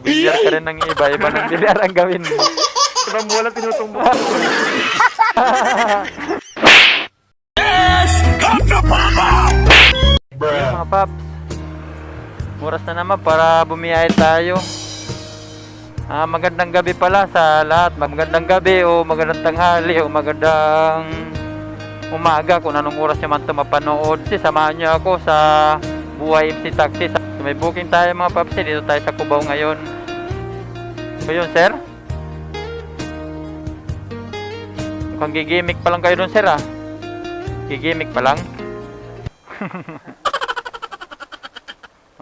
Bilyar ka rin ng iba, iba ng bilyar ang gawin mo. Ibang bola tinutumbok. Ayun, mga paps, oras na naman para bumiyahe tayo. Magandang gabi pala sa lahat. Magandang gabi o magandang tanghali o magandang umaga kung anong oras nyo man ito mapanood. Samahan nyo ako sa Buhay MC Taxi. May booking tayo mga paps. Dito tayo sa Cubao ngayon. So yun, sir, mukhang gigimik pa lang kayo dun, sir, gigimik pa lang.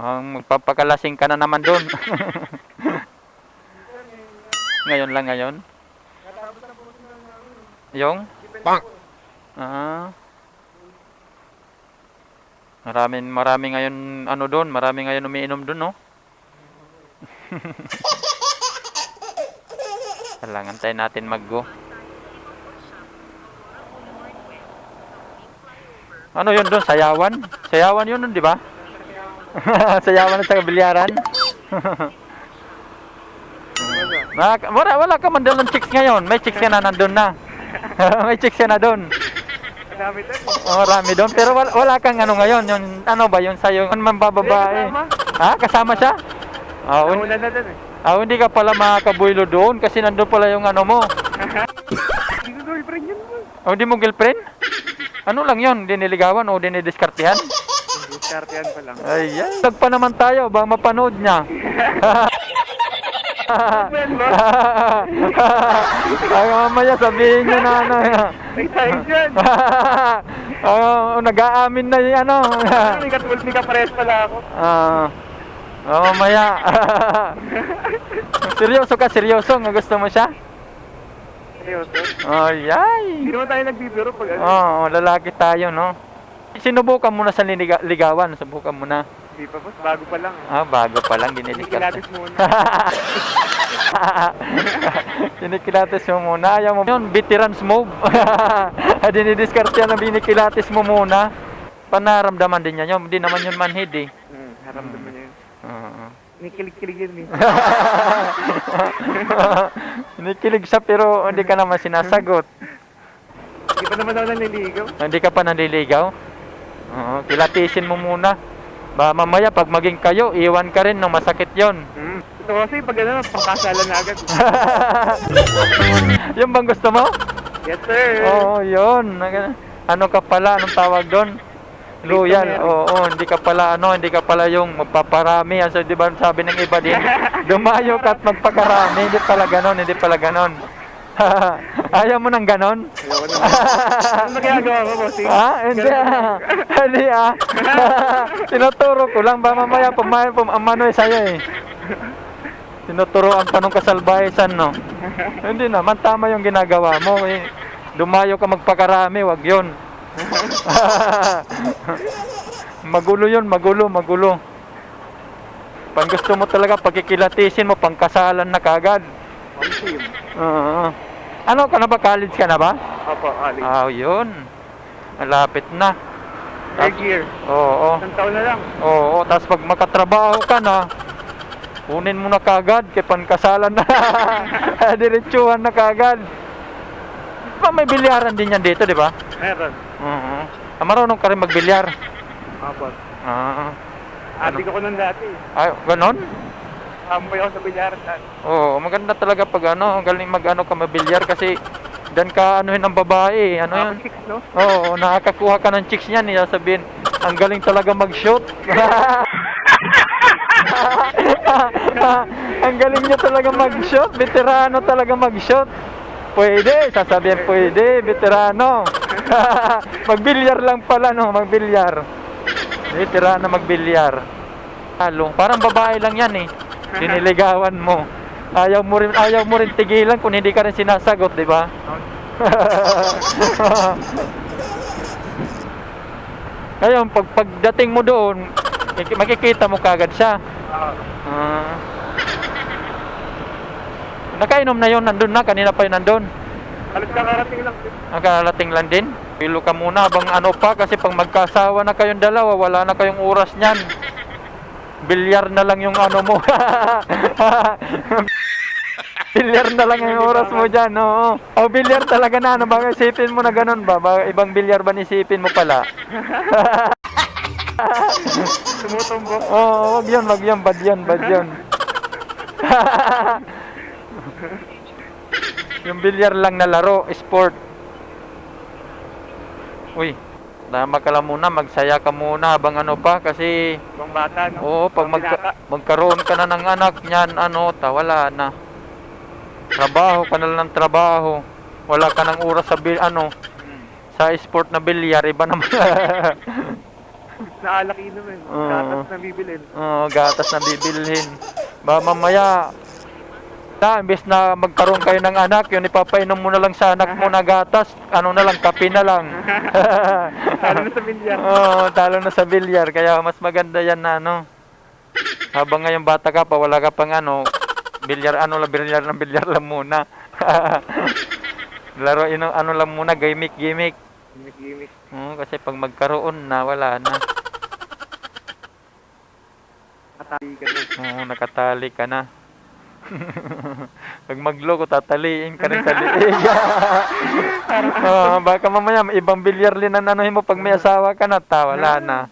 Magpapakalasing ka na naman dun. Ngayon lang ngayon. Yung? Marami ngayon ano doon, marami ngayon umiinom doon, no? Kailangan tayo natin mag-go. Ano yun doon? Sayawan? Sayawan yun doon, di ba? Sayawan at sa bilyaran. Wala ka man doon ng chicks ngayon. May chicks ka na nandun na. May chicks ka na doon. Marami doon. Pero wala kang ano ngayon. Yung, ano ba yun sa'yo? Ano man bababae? Kasama siya? Nauna na doon eh. Hindi ka pala makakabuylo doon kasi nandun pala yung ano mo. Hindi ko girlfriend yun mo. Hindi mo girlfriend? Ano lang yun? Diniligawan o dinidiskartihan? Diskartehan pa lang. Ayan. Tag pa naman tayo ba mapanood niya? Mamaya sabihin niya na ano. May tayo dyan. Nag-aamin na yung ano. May katulad ni kapares pala ako. Mamaya. Seryoso ka, seryoso. Gusto mo siya? Seryoso? Ay. Hindi naman tayo nagbibiro pag ano. Lalaki tayo, no? Sinubukan mo na sa ligawan. Subukan mo na. Hindi pa boss, bago pa lang. Bago pa lang. Dinidiskartes. Kinikilatis muna. Dinikilatis mo muna. Ayaw mo yun, veterans move. Dinidiscard yan na binikilatis mo muna. Panaramdaman din yan yun. Hindi naman yun manhid eh. Haramdaman niya yun. Kinikilig-kilig yun eh. Kinikilig siya pero hindi ka naman sinasagot. Hindi pa naman ako nanliligaw. Hindi ka pa nanliligaw? Kilatisin mo muna. Mamaya pag maging kayo, iwan ka rin nung masakit yon. Ito kasi pag ano, pangkasalan na agad. Yung bang gusto mo? Yes sir. Oo, yun. Ano ka pala? Anong tawag doon? Loyal. Oo, hindi ka pala yung magpaparami. So, di ba sabi ng iba din, dumayo ka at magpakarami. Hindi pala ganon. Ayaw mo ng ganon? Ayoko na. Ano magagawa ko, bossing? Hindi tinuturo ko lang ba mamaya pumano sa'yo eh. Tinuturoan pa nung kasalbahesan, no? Hindi naman, tama yung ginagawa mo eh. Dumayo ka magpakarami, wag yun. Magulo yun, magulo. Pag gusto mo talaga, pagkikilatisin mo, pangkasalan na kagad. Ano ka na ba? College ka na ba? Opo, college. Yun. Malapit na. Third year. Oo. Isang taon na lang. Oo, tapos pag makatrabaho ka na, kunin mo na kagad, kay pankasalan na. Diretsuhan na kagad. May bilyaran din yan dito, di ba? Meron. Marunong ka rin magbilyar. Opo. Adik ako nun dati. Ganon? Amboy ako sa bilyaran dati. Oo, maganda talaga pag galing mag-ano ka mabilyar kasi dan ka anuhin ng babae, ano yun? Chicks, no? Oo, nakakakuha ka ng chicks niyan, sabihin, ang galing talaga mag-shoot. Ang galing niya talaga mag-shoot, veterano talaga mag-shoot. Pwede, sasabihin pwede, veterano. Magbilyar lang pala, no, magbilyar. Veterano magbilyar. Parang babae lang yan eh. Diniligawan mo. Ayaw mo rin tigilan kung hindi ka rin sinasagot, di ba? Ngayon, pagdating mo doon, makikita mo kagad siya. Nakainom na yun, nandun na, kanina pa yun nandun. Halos kakarating lang. Nakarating lang din. Pilo ka muna habang ano pa, kasi pag magkasawa na kayong dalawa, wala na kayong oras niyan. bilyar na lang yung ano mo. Bilyar na lang yung oras mo dyan, oo. O, bilyar talaga na, ano ba? Isipin mo na ganun ba? Ibang bilyar ba isipin mo pala? Tumutumbok. Oo, wag yun, bad yun. Yung bilyar lang na laro, sport. Uy, tama ka lang muna, magsaya ka muna habang ano pa, kasi... Ibang bata, no? Oo, pag magkaroon ka na ng anak niyan, wala na. Trabaho ka na lang ng trabaho. Wala ka ng oras sa sa sport na bilyar, iba naman. Naalak inumin. Gatas na bibilin. Oo, gatas na bibilhin. Ba mamaya, imbes na magkaroon kayo ng anak, yun ipapainom mo na lang sa anak mo na gatas, na lang, kape na lang. Talo na sa bilyar. Oo, talo na sa bilyar. Kaya mas maganda yan na habang ngayon bata ka pa, wala ka pang bilyar lang muna. Laro lang muna, gimmick. Gimmick. Kasi pag magkaroon na, wala na. Nakatali ka na. Nakatali ka na. Pag magloko, tataliin ka rin sa liig. Baka mamaya, ibang bilyar din ang mo pag may asawa ka na, wala na.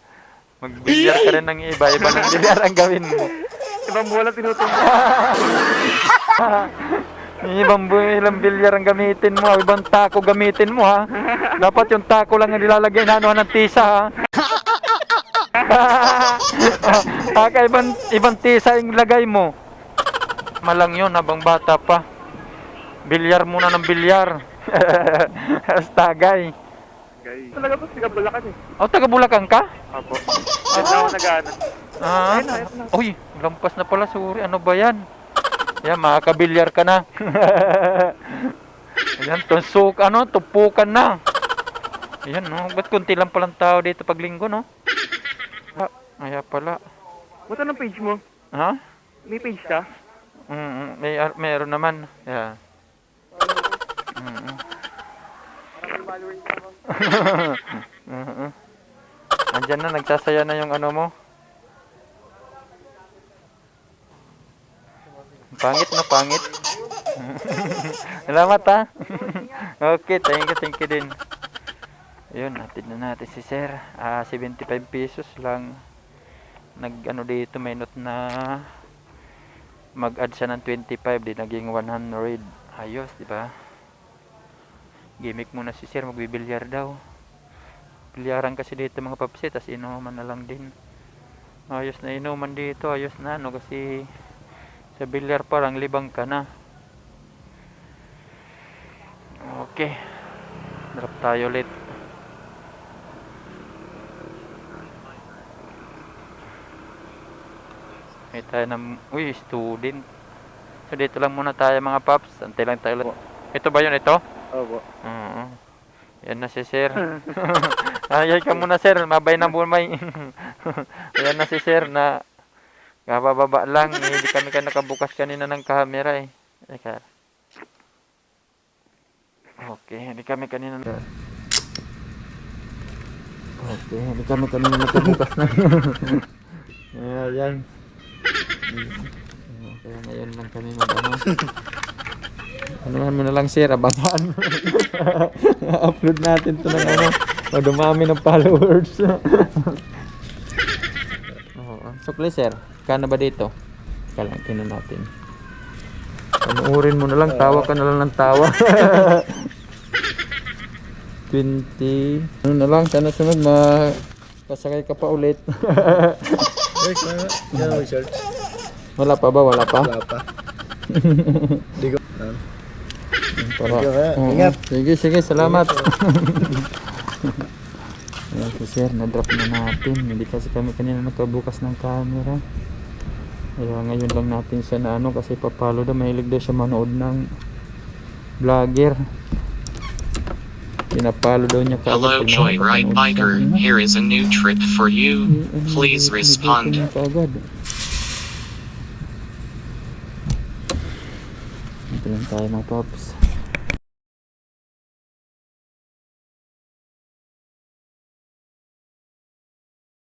Magbilyar ka rin ng iba ng bilyar ang gawin mo. Ibang bola tinutumbok. Ilang bilyar ang gamitin mo, ibang tako gamitin mo, ha. Dapat yung tako lang ang nilalagay na ng tisa, ha. Ibang tisa yung lagay mo. Malang yun habang bata pa. Bilyar muna ng bilyar. Tagay. Talaga po, taga Bulacan eh. Taga Bulacan ka? Apo. Yan na ako nag-ano. Ayun na. Uy, lampas na pala, sorry. Ano ba yan? Yan, makakabilyar ka na. Ayan, tupukan na. Ayan, ba't kunti lang palang tao dito pag linggo, no? Kaya pala. Ba't anong page mo? Ha? May page ka? Meron naman. Yeah. Andyan na, nagsasaya na yung mo. Pangit. Salamat, ha. Okay, thank you din. Ayun, natin na natin si Sir. 75 pesos lang. Dito, may note na mag-add siya ng 25, di naging 100. Ayos, di ba? Gimmick muna si Sir, magbibilyar daw. Bilyaran kasi dito mga papsi, tas inuman na lang din. Ayos na inuman dito, ayos na kasi sa bilyar parang libang ka na. Okay. Drop tayo ulit. May tayo student. So dito lang muna tayo mga paps. Antay lang tayo ulit. Ito ba yun, ito? Opo. Yan na si Sir. Ayay ka muna, Sir. Mabay na bumay. Yan na si Sir na kabababa lang. Hindi kami nakabukas kanina ng camera eh. Eka. Okay, hindi kami kanina nakabukas na. Ayan. Kaya ngayon lang kami anuhan mo na lang, Sir, abangan. Upload natin to ng dumami ng followers. Sukli, Sir, kano ba dito? Tingnan natin. Panuurin mo na lang, tawa ka na lang ng tawa. 20. Ano na lang, sana sunod pasakay ka pa ulit. Wala pa ba? Wala pa. Di ko. Ingat. Sige, salamat. Ayan si Sir, na-drop na natin. Hindi kasi kami kanina nakabukas ng camera. Kaya ngayon lang natin siya na kasi papalo daw. Mahilig daw siya manood ng vlogger. Pinapalo daw niya kagad. Hello Joyride Biker, here is a new trip for you. Please respond. Ito lang tayo mga paps.